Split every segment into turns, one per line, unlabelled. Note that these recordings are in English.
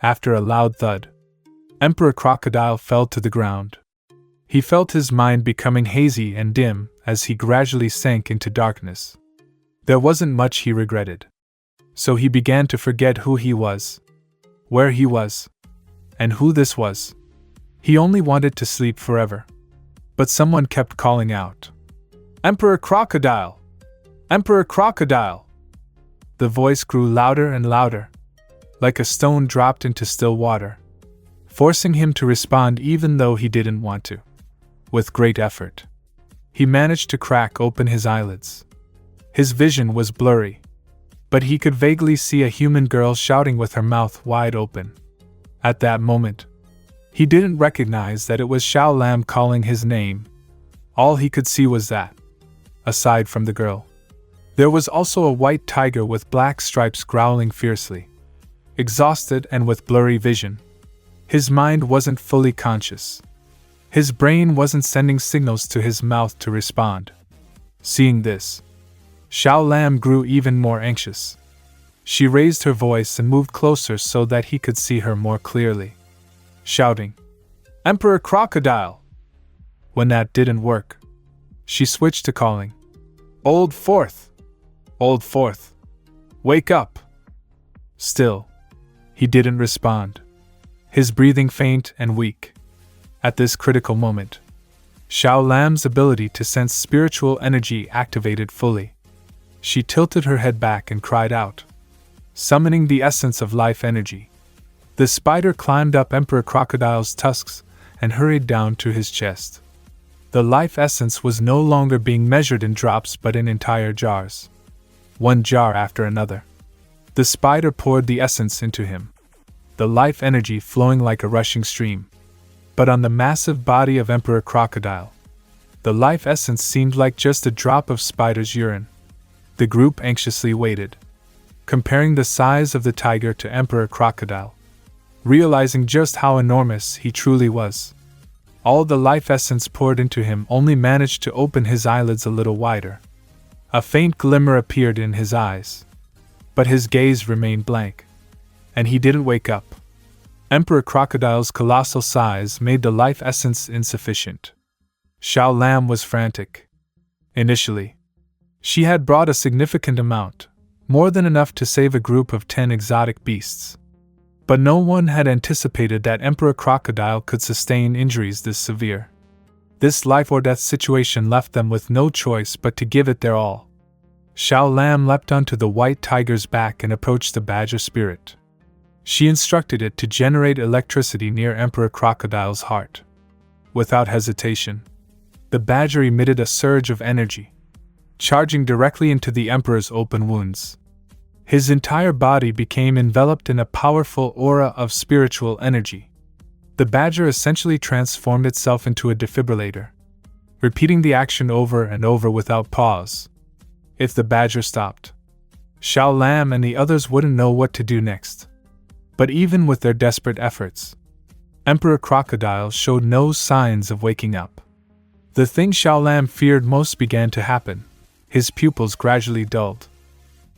After a loud thud, Emperor Crocodile fell to the ground. He felt his mind becoming hazy and dim as he gradually sank into darkness. There wasn't much he regretted. So he began to forget who he was, where he was, and who this was. He only wanted to sleep forever. But someone kept calling out, "Emperor Crocodile! Emperor Crocodile!" The voice grew louder and louder, like a stone dropped into still water, forcing him to respond even though he didn't want to. With great effort, he managed to crack open his eyelids. His vision was blurry, but he could vaguely see a human girl shouting with her mouth wide open. At that moment, he didn't recognize that it was Xiao Lam calling his name. All he could see was that, aside from the girl, there was also a white tiger with black stripes growling fiercely. Exhausted and with blurry vision, his mind wasn't fully conscious. His brain wasn't sending signals to his mouth to respond. Seeing this, Xiao Lam grew even more anxious. She raised her voice and moved closer so that he could see her more clearly, shouting, "Emperor Crocodile!" When that didn't work, she switched to calling, "Old Fourth! Old Fourth! Wake up!" Still, he didn't respond, his breathing faint and weak. At this critical moment, Xiao Lam's ability to sense spiritual energy activated fully. She tilted her head back and cried out, summoning the essence of life energy. The spider climbed up Emperor Crocodile's tusks and hurried down to his chest. The life essence was no longer being measured in drops but in entire jars. One jar after another. The spider poured the essence into him, the life energy flowing like a rushing stream. But on the massive body of Emperor Crocodile, the life essence seemed like just a drop of spider's urine. The group anxiously waited, comparing the size of the tiger to Emperor Crocodile, realizing just how enormous he truly was. All the life essence poured into him only managed to open his eyelids a little wider. A faint glimmer appeared in his eyes, but his gaze remained blank, and he didn't wake up. Emperor Crocodile's colossal size made the life essence insufficient. Xiao Lam was frantic. Initially, she had brought a significant amount, more than enough to save a group of 10 exotic beasts. But no one had anticipated that Emperor Crocodile could sustain injuries this severe. This life-or-death situation left them with no choice but to give it their all. Xiao Lam leapt onto the white tiger's back and approached the badger spirit. She instructed it to generate electricity near Emperor Crocodile's heart. Without hesitation, the badger emitted a surge of energy, charging directly into the Emperor's open wounds. His entire body became enveloped in a powerful aura of spiritual energy. The badger essentially transformed itself into a defibrillator, repeating the action over and over without pause. If the badger stopped, Xiao Lam and the others wouldn't know what to do next. But even with their desperate efforts, Emperor Crocodile showed no signs of waking up. The thing Xiao Lam feared most began to happen. His pupils gradually dulled,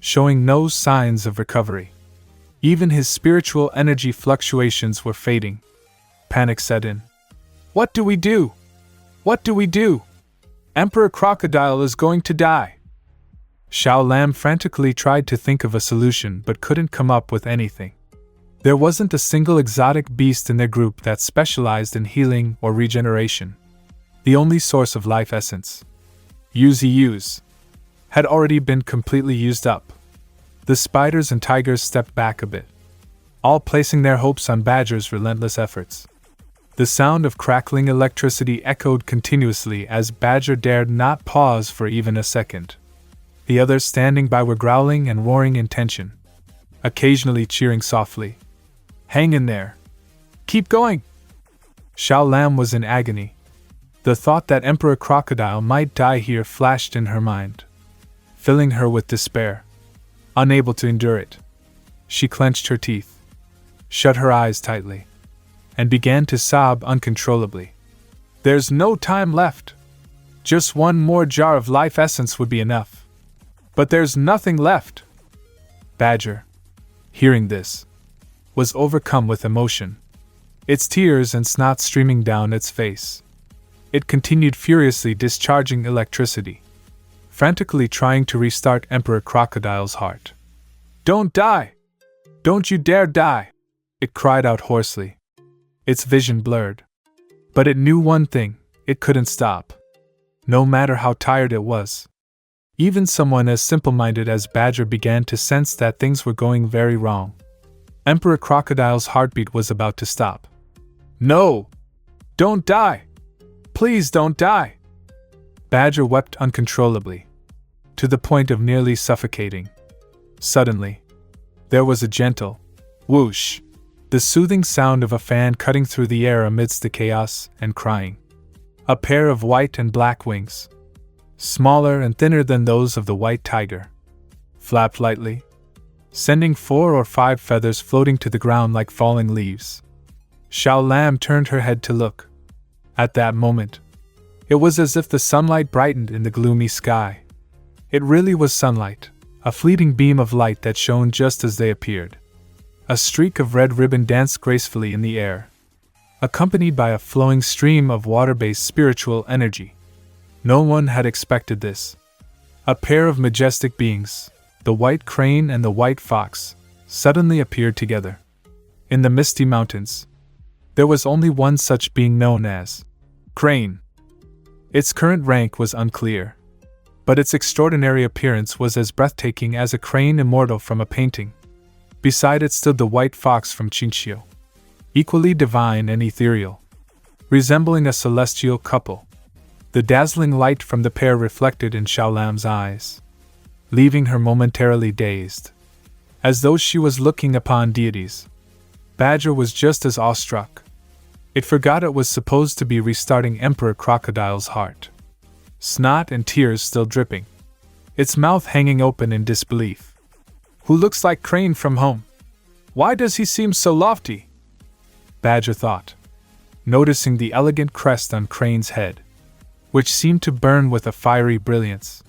showing no signs of recovery. Even his spiritual energy fluctuations were fading. Panic set in. What do we do? What do we do? Emperor Crocodile is going to die. Xiao Lam frantically tried to think of a solution but couldn't come up with anything. There wasn't a single exotic beast in their group that specialized in healing or regeneration. The only source of life essence, UZUs, had already been completely used up. The spiders and tigers stepped back a bit, all placing their hopes on Badger's relentless efforts. The sound of crackling electricity echoed continuously as Badger dared not pause for even a second. The others standing by were growling and roaring in tension, occasionally cheering softly. Hang in there. Keep going. Xiao Lam was in agony. The thought that Emperor Crocodile might die here flashed in her mind, filling her with despair. Unable to endure it, she clenched her teeth, shut her eyes tightly, and began to sob uncontrollably. There's no time left. Just one more jar of life essence would be enough. But there's nothing left. Badger, hearing this, was overcome with emotion, its tears and snot streaming down its face. It continued furiously discharging electricity, frantically trying to restart Emperor Crocodile's heart. "Don't die! Don't you dare die!" it cried out hoarsely. Its vision blurred. But it knew one thing: it couldn't stop. No matter how tired it was. Even someone as simple-minded as Badger began to sense that things were going very wrong. Emperor Crocodile's heartbeat was about to stop. "No! Don't die! Please don't die!" Badger wept uncontrollably, to the point of nearly suffocating. Suddenly, there was a gentle whoosh, the soothing sound of a fan cutting through the air amidst the chaos and crying. A pair of white and black wings, smaller and thinner than those of the white tiger, flapped lightly, sending 4 or 5 feathers floating to the ground like falling leaves. Xiao Lam turned her head to look. At that moment, it was as if the sunlight brightened in the gloomy sky. It really was sunlight, a fleeting beam of light that shone just as they appeared. A streak of red ribbon danced gracefully in the air, accompanied by a flowing stream of water-based spiritual energy. No one had expected this. A pair of majestic beings, the white crane and the white fox, suddenly appeared together. In the misty mountains, there was only one such being known as Crane. Its current rank was unclear, but its extraordinary appearance was as breathtaking as a crane immortal from a painting. Beside it stood the white fox from Qinxiu, equally divine and ethereal, resembling a celestial couple. The dazzling light from the pair reflected in Xiao Lam's eyes, leaving her momentarily dazed, as though she was looking upon deities. Badger was just as awestruck. It forgot it was supposed to be restarting Emperor Crocodile's heart. Snot and tears still dripping, its mouth hanging open in disbelief. "Who looks like Crane from home? Why does he seem so lofty?" Badger thought, noticing the elegant crest on Crane's head, which seemed to burn with a fiery brilliance.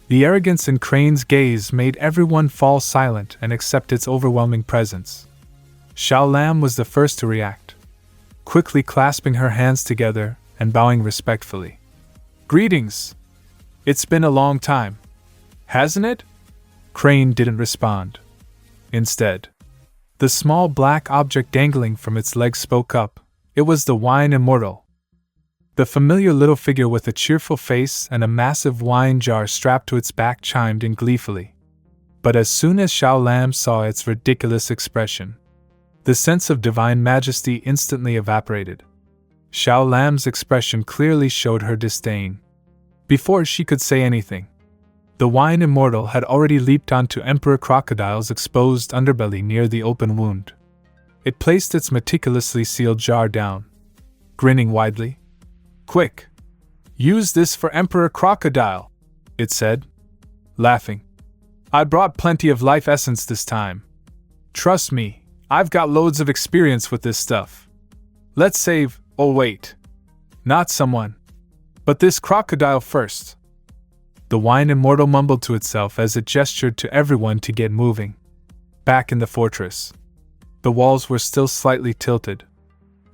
The arrogance in Crane's gaze made everyone fall silent and accept its overwhelming presence. Xiao Lam was the first to react, quickly clasping her hands together and bowing respectfully. "Greetings! It's been a long time, hasn't it?" Crane didn't respond. Instead, the small black object dangling from its leg spoke up. It was the wine immortal. The familiar little figure with a cheerful face and a massive wine jar strapped to its back chimed in gleefully. But as soon as Xiao Lam saw its ridiculous expression, the sense of divine majesty instantly evaporated. Xiao Lam's expression clearly showed her disdain. Before she could say anything, the wine immortal had already leaped onto Emperor Crocodile's exposed underbelly near the open wound. It placed its meticulously sealed jar down, grinning widely. "Quick! Use this for Emperor Crocodile," it said, laughing. "I brought plenty of life essence this time. Trust me, I've got loads of experience with this stuff. Let's save, oh wait, not someone, but this crocodile first." The wine immortal mumbled to itself as it gestured to everyone to get moving. Back in the fortress, the walls were still slightly tilted,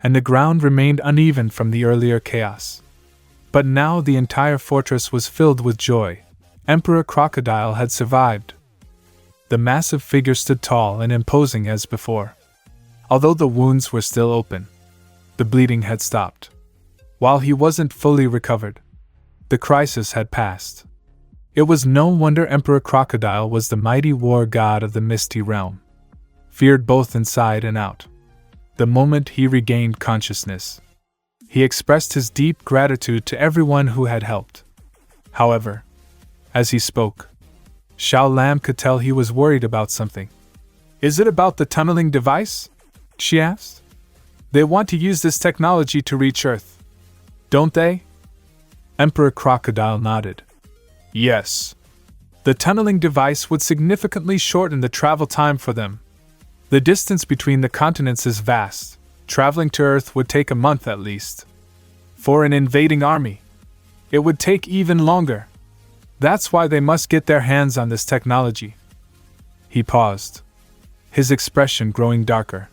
and the ground remained uneven from the earlier chaos. But now the entire fortress was filled with joy. Emperor Crocodile had survived. The massive figure stood tall and imposing as before. Although the wounds were still open, the bleeding had stopped. While he wasn't fully recovered, the crisis had passed. It was no wonder Emperor Crocodile was the mighty war god of the Misty Realm, feared both inside and out. The moment he regained consciousness, he expressed his deep gratitude to everyone who had helped. However, as he spoke, Xiao Lam could tell he was worried about something. "Is it about the tunneling device?" she asked. "They want to use this technology to reach Earth, don't they?" Emperor Crocodile nodded. "Yes. The tunneling device would significantly shorten the travel time for them. The distance between the continents is vast. Traveling to Earth would take a month at least. For an invading army, it would take even longer. That's why they must get their hands on this technology." He paused, his expression growing darker.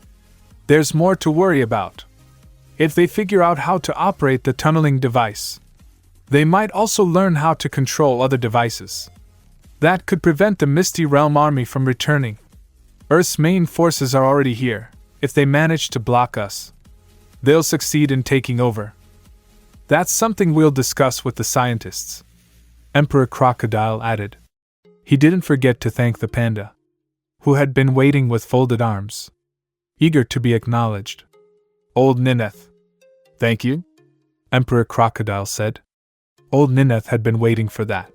There's more to worry about. If they figure out how to operate the tunneling device, they might also learn how to control other devices. That could prevent the Misty Realm army from returning. Earth's main forces are already here. If they manage to block us, they'll succeed in taking over. That's something we'll discuss with the scientists, Emperor Crocodile added. He didn't forget to thank the panda, who had been waiting with folded arms, eager to be acknowledged. Old Nineth. Thank you, Emperor Crocodile said. Old Nineth had been waiting for that.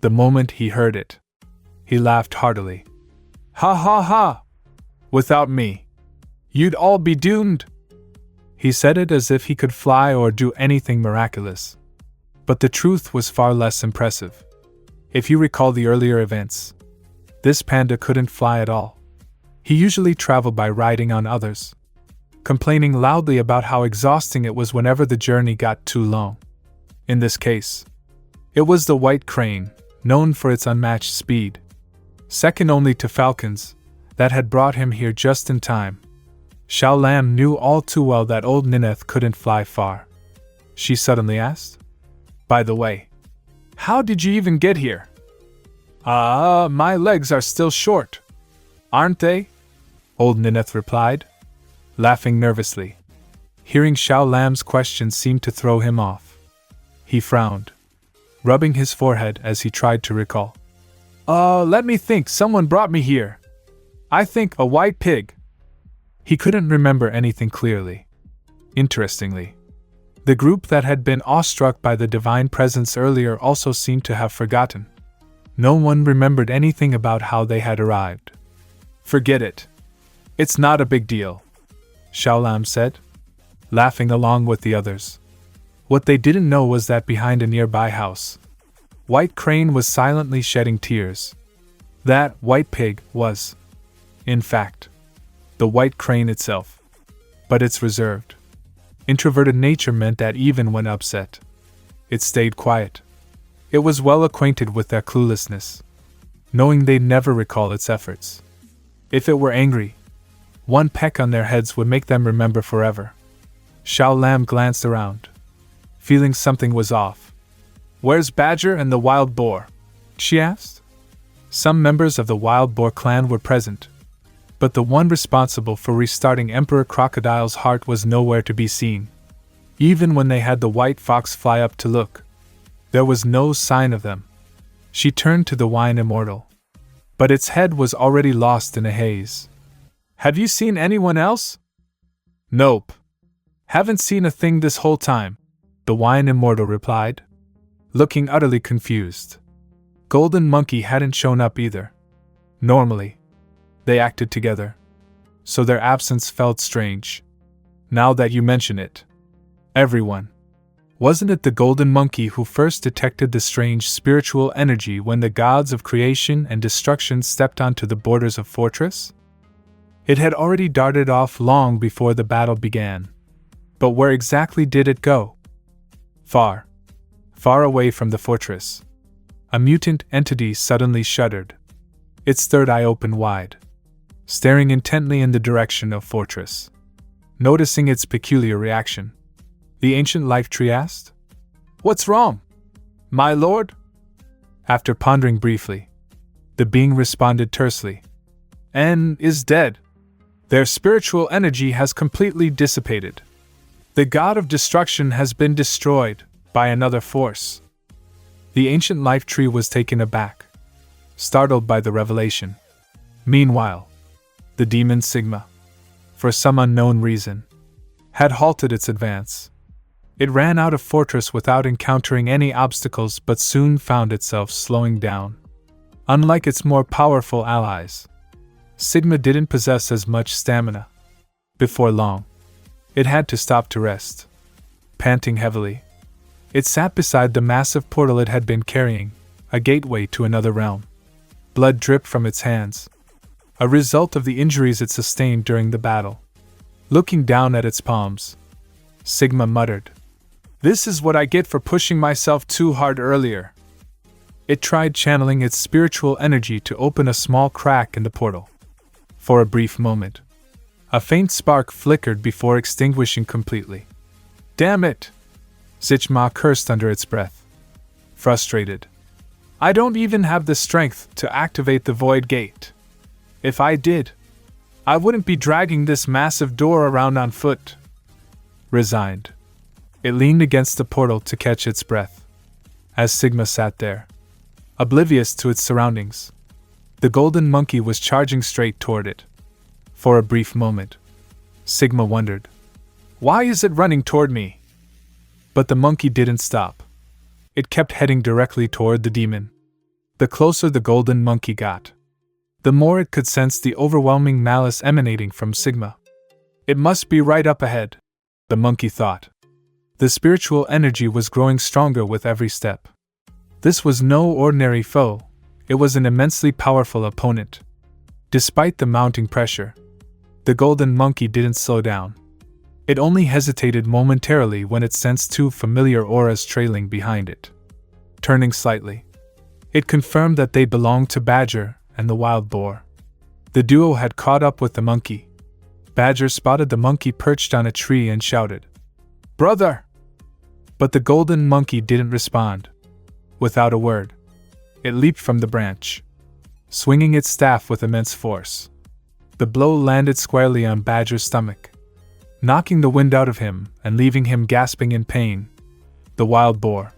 The moment he heard it, he laughed heartily. Ha ha ha! Without me, you'd all be doomed. He said it as if he could fly or do anything miraculous. But the truth was far less impressive. If you recall the earlier events, this panda couldn't fly at all. He usually traveled by riding on others, complaining loudly about how exhausting it was whenever the journey got too long. In this case, it was the white crane, known for its unmatched speed, second only to falcons, that had brought him here just in time. Xiao Lam knew all too well that old Nineth couldn't fly far. She suddenly asked, "By the way, how did you even get here?" My legs are still short, aren't they?" Old Nineth replied, laughing nervously. Hearing Xiao Lam's question seemed to throw him off. He frowned, rubbing his forehead as he tried to recall. Let me think, someone brought me here. I think a white pig." He couldn't remember anything clearly. Interestingly, the group that had been awestruck by the divine presence earlier also seemed to have forgotten. No one remembered anything about how they had arrived. "Forget it. It's not a big deal," Xiao Lam said, laughing along with the others. What they didn't know was that behind a nearby house, White Crane was silently shedding tears. That white pig was, in fact, the White Crane itself. But its reserved, introverted nature meant that even when upset, it stayed quiet. It was well acquainted with their cluelessness, knowing they'd never recall its efforts. If it were angry, one peck on their heads would make them remember forever. Xiao Lam glanced around, feeling something was off. "Where's Badger and the Wild Boar?" she asked. Some members of the Wild Boar clan were present, but the one responsible for restarting Emperor Crocodile's heart was nowhere to be seen. Even when they had the white fox fly up to look, there was no sign of them. She turned to the Wine Immortal, but its head was already lost in a haze. "Have you seen anyone else?" "Nope. Haven't seen a thing this whole time," the Wine Immortal replied, looking utterly confused. Golden Monkey hadn't shown up either. Normally, they acted together, so their absence felt strange. Now that you mention it, everyone. Wasn't it the Golden Monkey who first detected the strange spiritual energy when the gods of creation and destruction stepped onto the borders of Fortress? It had already darted off long before the battle began. But where exactly did it go? Far, far away from the fortress, a mutant entity suddenly shuddered. Its third eye opened wide, staring intently in the direction of Fortress. Noticing its peculiar reaction, the ancient life tree asked, "What's wrong, my lord?" After pondering briefly, the being responded tersely, "N is dead. Their spiritual energy has completely dissipated. The god of destruction has been destroyed by another force." The ancient life tree was taken aback, startled by the revelation. Meanwhile, the demon Sigma, for some unknown reason, had halted its advance. It ran out of Fortress without encountering any obstacles but soon found itself slowing down. Unlike its more powerful allies, Sigma didn't possess as much stamina. Before long, it had to stop to rest. Panting heavily, it sat beside the massive portal it had been carrying, a gateway to another realm. Blood dripped from its hands, a result of the injuries it sustained during the battle. Looking down at its palms, Sigma muttered, "This is what I get for pushing myself too hard earlier." It tried channeling its spiritual energy to open a small crack in the portal. For a brief moment, A faint spark flickered before extinguishing completely. Damn it! Sigma cursed under its breath. Frustrated. I don't even have the strength to activate the void gate. If I did, I wouldn't be dragging this massive door around on foot. Resigned, it leaned against the portal to catch its breath. As Sigma sat there, oblivious to its surroundings, the golden monkey was charging straight toward it. For a brief moment, Sigma wondered, why is it running toward me? But the monkey didn't stop. It kept heading directly toward the demon. The closer the golden monkey got, the more it could sense the overwhelming malice emanating from Sigma. It must be right up ahead, the monkey thought. The spiritual energy was growing stronger with every step. This was no ordinary foe, it was an immensely powerful opponent. Despite the mounting pressure, the golden monkey didn't slow down. It only hesitated momentarily when it sensed two familiar auras trailing behind it. Turning slightly, it confirmed that they belonged to Badger and the wild boar. The duo had caught up with the monkey. Badger spotted the monkey perched on a tree and shouted, "Brother!" But the golden monkey didn't respond. Without a word, it leaped from the branch, swinging its staff with immense force. The blow landed squarely on Badger's stomach, knocking the wind out of him and leaving him gasping in pain. The wild boar,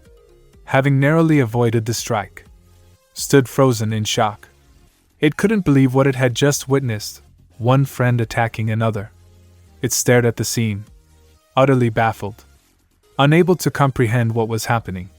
having narrowly avoided the strike, stood frozen in shock. It couldn't believe what it had just witnessed, one friend attacking another. It stared at the scene, utterly baffled, unable to comprehend what was happening.